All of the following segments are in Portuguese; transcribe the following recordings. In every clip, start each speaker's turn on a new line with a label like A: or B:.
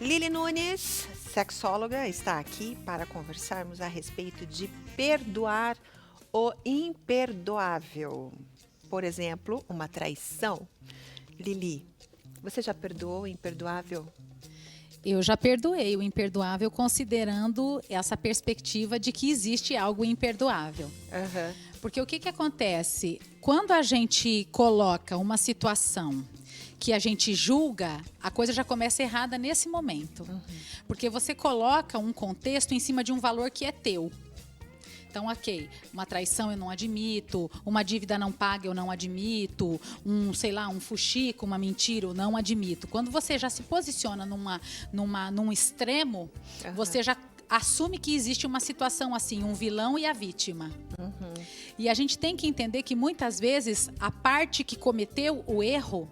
A: Lili Nunes, sexóloga, está aqui para conversarmos a respeito de perdoar o imperdoável. Por exemplo, uma traição. Lili, você já perdoou o imperdoável?
B: Eu já perdoei o imperdoável considerando essa perspectiva de que existe algo imperdoável.
A: Uhum.
B: Porque o que acontece? Quando a gente coloca uma situação que a gente julga, a coisa já começa errada nesse momento. Uhum. Porque você coloca um contexto em cima de um valor que é teu. Então, ok, uma traição eu não admito, uma dívida não paga eu não admito, um fuxico, uma mentira eu não admito. Quando você já se posiciona num extremo, você já assume que existe uma situação assim, um vilão e a vítima. Uhum. E a gente tem que entender que muitas vezes a parte que cometeu o erro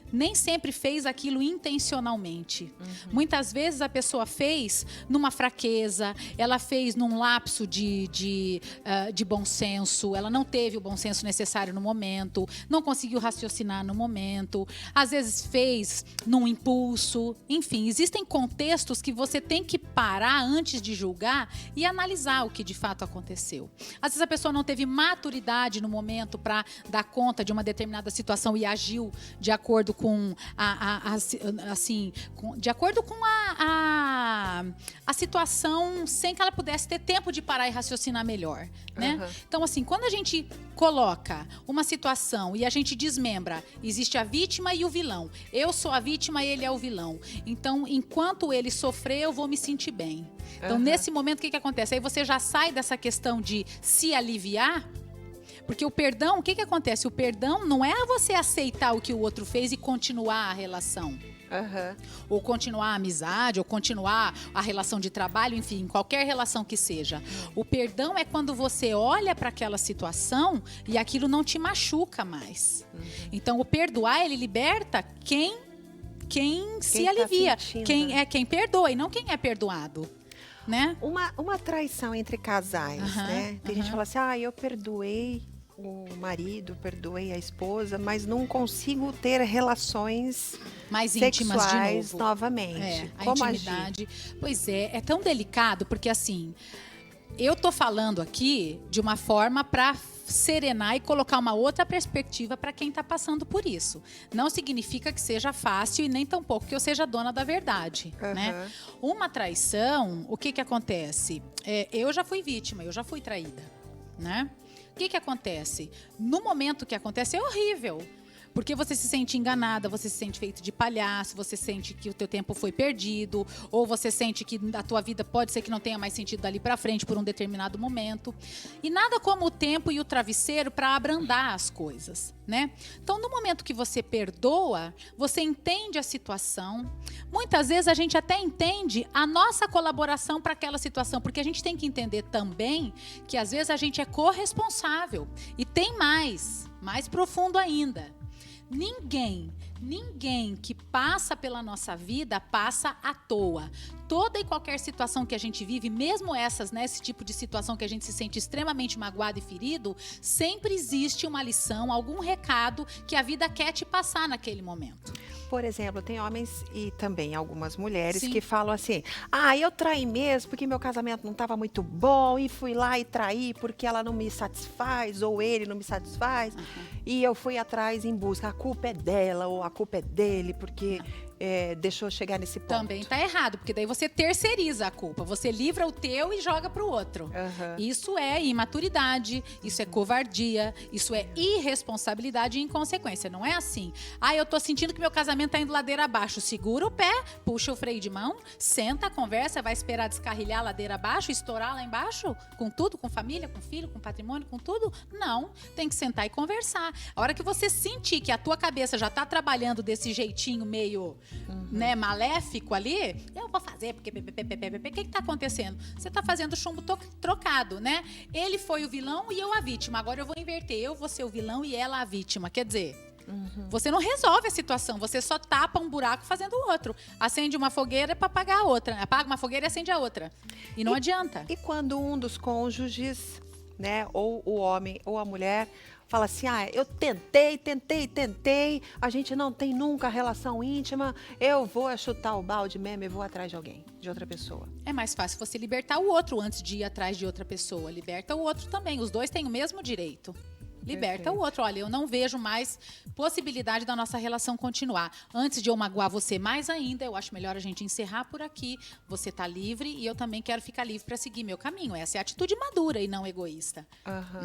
B: nem sempre fez aquilo intencionalmente. Uhum. Muitas vezes a pessoa fez numa fraqueza, ela fez num lapso de bom senso, ela não teve o bom senso necessário no momento, não conseguiu raciocinar no momento, às vezes fez num impulso. Enfim, existem contextos que você tem que parar antes de julgar e analisar o que de fato aconteceu. Às vezes a pessoa não teve maturidade no momento para dar conta de uma determinada situação e agiu de acordo com de acordo com a situação, sem que ela pudesse ter tempo de parar e raciocinar melhor, né? Uhum. Então, assim, quando a gente coloca uma situação e a gente desmembra, existe a vítima e o vilão. Eu sou a vítima e ele é o vilão. Então, enquanto ele sofrer, eu vou me sentir bem. Então, nesse momento, o que acontece? Aí você já sai dessa questão de se aliviar. Porque o perdão, o que acontece? O perdão não é você aceitar o que o outro fez e continuar a relação. Uhum. Ou continuar a amizade, ou continuar a relação de trabalho, enfim, qualquer relação que seja. O perdão é quando você olha para aquela situação e aquilo não te machuca mais. Uhum. Então, o perdoar, ele liberta quem se alivia. Quem perdoa e não quem é perdoado. Né?
A: Uma traição entre casais, né? Tem gente que fala assim, eu perdoei o marido, perdoei a esposa, mas não consigo ter relações
B: mais íntimas
A: sexuais
B: de novo.
A: Novamente.
B: A
A: Como
B: intimidade.
A: Agir?
B: Pois é tão delicado, porque assim, eu tô falando aqui de uma forma para serenar e colocar uma outra perspectiva para quem está passando por isso. Não significa que seja fácil e nem tampouco que eu seja dona da verdade. Né? Uma traição, o que acontece? Eu já fui vítima, eu já fui traída. Né? O que acontece? No momento que acontece é horrível. Porque você se sente enganada, você se sente feito de palhaço, você sente que o teu tempo foi perdido, ou você sente que a tua vida pode ser que não tenha mais sentido dali para frente por um determinado momento. E nada como o tempo e o travesseiro para abrandar as coisas, né? Então, no momento que você perdoa, você entende a situação. Muitas vezes a gente até entende a nossa colaboração para aquela situação, porque a gente tem que entender também que às vezes a gente é corresponsável. E tem mais profundo ainda. Ninguém que passa pela nossa vida passa à toa. Toda e qualquer situação que a gente vive, mesmo essas, né, esse tipo de situação que a gente se sente extremamente magoado e ferido, sempre existe uma lição, algum recado que a vida quer te passar naquele momento.
A: Por exemplo, tem homens e também algumas mulheres
B: Sim.
A: que falam assim, eu traí mesmo porque meu casamento não estava muito bom e fui lá e traí porque ela não me satisfaz ou ele não me satisfaz e eu fui atrás em busca, a culpa é dela ou a culpa é dele porque deixou chegar nesse ponto.
B: Também tá errado, porque daí você terceiriza a culpa, você livra o teu e joga pro outro. Isso é imaturidade, isso é covardia, isso é irresponsabilidade e inconsequência, não é assim. Eu tô sentindo que meu casamento tá indo ladeira abaixo, segura o pé, puxa o freio de mão, senta, conversa, vai esperar descarrilhar a ladeira abaixo, estourar lá embaixo, com tudo, com família, com filho, com patrimônio, com tudo? Não, tem que sentar e conversar. A hora que você sentir que a tua cabeça já tá trabalhando desse jeitinho meio né, maléfico ali, eu vou fazer, porque o que tá acontecendo? Você tá fazendo chumbo trocado, né? Ele foi o vilão e eu a vítima. Agora eu vou inverter, eu vou ser o vilão e ela a vítima. Quer dizer, você não resolve a situação, você só tapa um buraco fazendo o outro. Acende uma fogueira para apagar a outra. Apaga uma fogueira e acende a outra. E não adianta.
A: E quando um dos cônjuges né? Ou o homem ou a mulher fala assim, eu tentei, a gente não tem nunca relação íntima, eu vou chutar o balde mesmo e vou atrás de alguém, de outra pessoa.
B: É mais fácil você libertar o outro antes de ir atrás de outra pessoa. Liberta o outro também. Os dois têm o mesmo direito. Liberta
A: Perfeito.
B: o outro. Olha, eu não vejo mais possibilidade da nossa relação continuar. Antes de eu magoar você mais ainda, eu acho melhor a gente encerrar por aqui. Você tá livre e eu também quero ficar livre para seguir meu caminho. Essa é a atitude madura e não egoísta,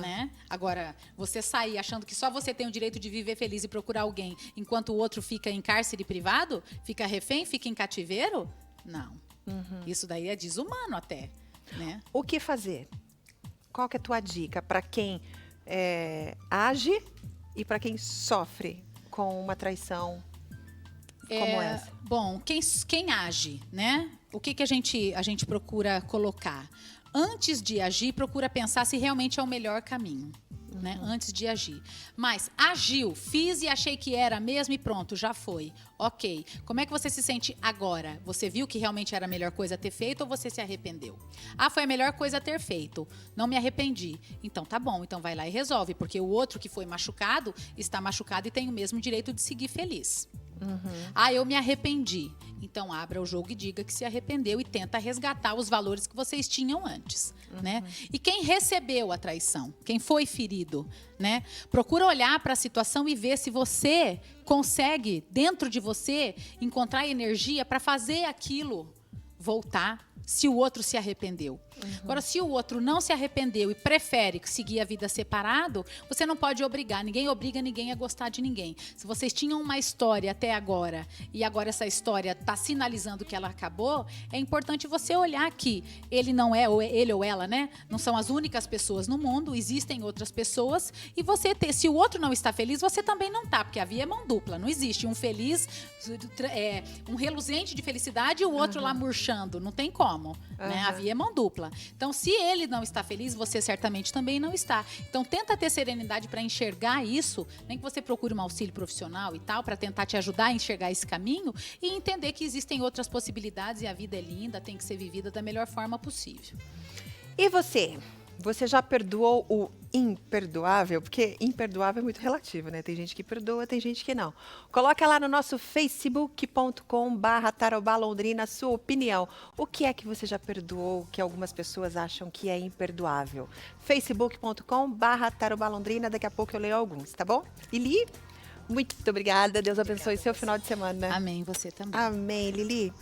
B: né? Agora, você sair achando que só você tem o direito de viver feliz e procurar alguém, enquanto o outro fica em cárcere privado, fica refém, fica em cativeiro? Não. Isso daí é desumano até, né?
A: O que fazer? Qual que é a tua dica para quem age e para quem sofre com uma traição como essa?
B: Bom, quem age, né? O que a gente procura colocar? Antes de agir, procura pensar se realmente é o melhor caminho. Né? Antes de agir. Mas agiu, fiz e achei que era mesmo e pronto, já foi. Ok. Como é que você se sente agora? Você viu que realmente era a melhor coisa a ter feito ou você se arrependeu? Foi a melhor coisa a ter feito. Não me arrependi. Então tá bom, então vai lá e resolve, porque o outro que foi machucado está machucado e tem o mesmo direito de seguir feliz. Eu me arrependi. Então abra o jogo e diga que se arrependeu e tenta resgatar os valores que vocês tinham antes, né? E quem recebeu a traição, quem foi ferido, né? Procura olhar para a situação e ver se você consegue, dentro de você, encontrar energia para fazer aquilo voltar, se o outro se arrependeu. Agora, se o outro não se arrependeu e prefere seguir a vida separado, você não pode obrigar. Ninguém obriga ninguém a gostar de ninguém. Se vocês tinham uma história até agora e agora essa história está sinalizando que ela acabou, é importante você olhar que ele não é, ou ele ou ela, né? Não são as únicas pessoas no mundo, existem outras pessoas e você se o outro não está feliz, você também não está, porque a via é mão dupla. Não existe um feliz, um reluzente de felicidade e o outro lá murchando. Não tem como, né? A via é mão dupla. Então, se ele não está feliz, você certamente também não está. Então, tenta ter serenidade para enxergar isso, nem que você procure um auxílio profissional e tal, para tentar te ajudar a enxergar esse caminho e entender que existem outras possibilidades e a vida é linda, tem que ser vivida da melhor forma possível.
A: E você? Você já perdoou o imperdoável? Porque imperdoável é muito relativo, né? Tem gente que perdoa, tem gente que não. Coloca lá no nosso facebook.com/Tarobá Londrina a sua opinião. O que é que você já perdoou que algumas pessoas acham que é imperdoável? facebook.com/Tarobá Londrina. Daqui a pouco eu leio alguns, tá bom? Lili, muito obrigada. Deus abençoe seu final de semana.
B: Amém, você também.
A: Amém, Lili.